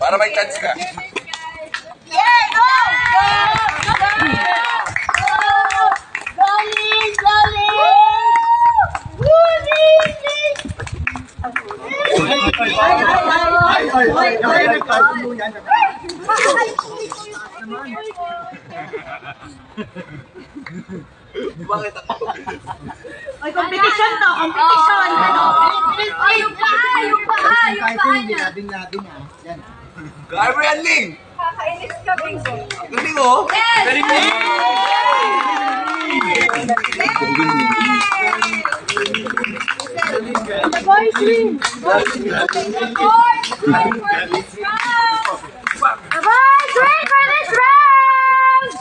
Para may chance ka. Yeah, go! Galing! Bakit ako? Ay, competition to! Competition! Yung paa! Kaya mo yan, Ling! Kakainis ka, Bingo. Galing mo? Yes! Galing mo! The boys win! The boys win for this round! The boys win for this round!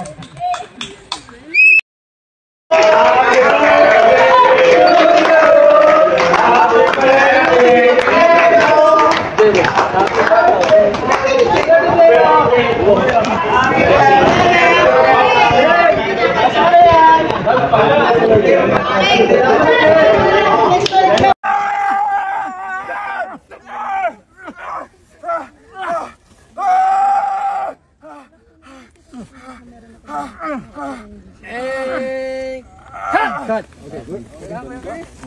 Cut.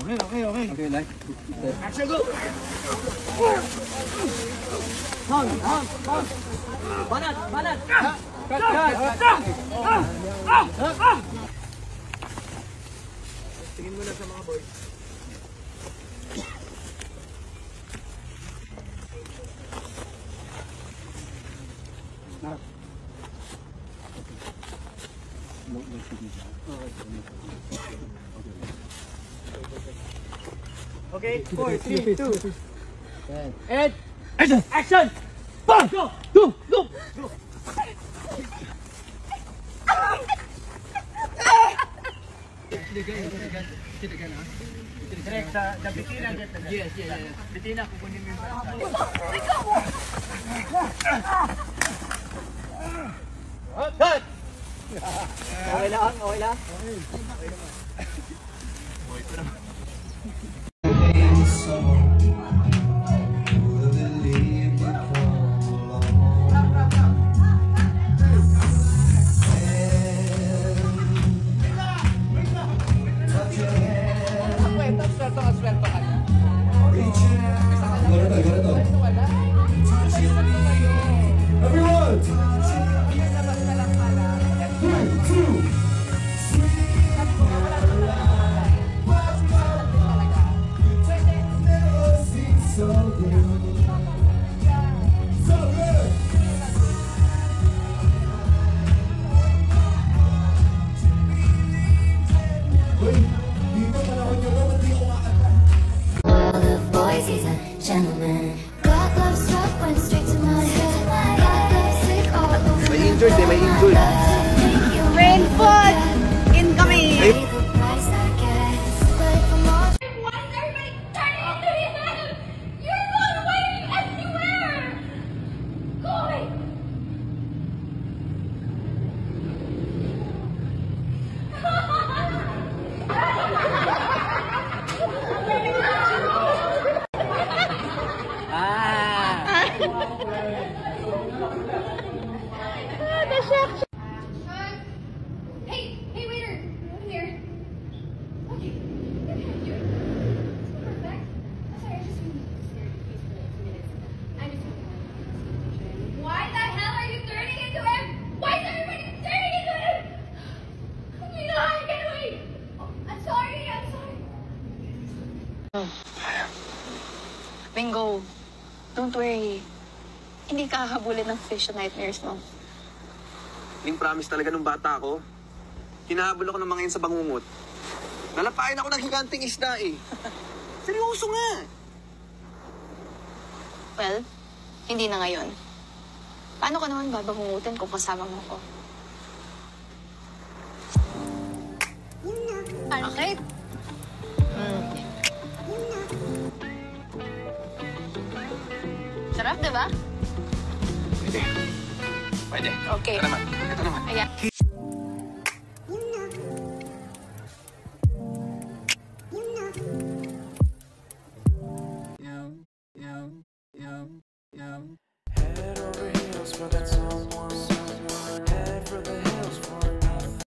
Okay, good. Okay, like. Action, go. Banat. Cut. Tingin muna sa mga boys. Okay, 4, 3, 2. And action! Bang! Go! Direct sa bitina. Yes. Bitina, kukunin mo yung cut! Okay lang. May injured. Rainfall incoming! Hey, waiter! Come here. Okay. Perfect. I'm sorry, I just stared at your face for like 2 minutes. I'm just Why the hell are you turning into him? Why is everybody turning into him? You know how to get away! Oh, I'm sorry. Bingo, don't worry. Hindi ka hahabulin ng fish nightmares mo. Ling, promise talaga nung bata ako. Hinahabol ako ng mga yan sa bangungot. Nalapain ako ng higanting isda eh. Seryoso nga. Well, hindi na ngayon. Paano ka naman babangungutin kung kasama mo ko? Okay. Sarap, diba? Pwede. Okay. Ito naman. Ayan. Head over so that's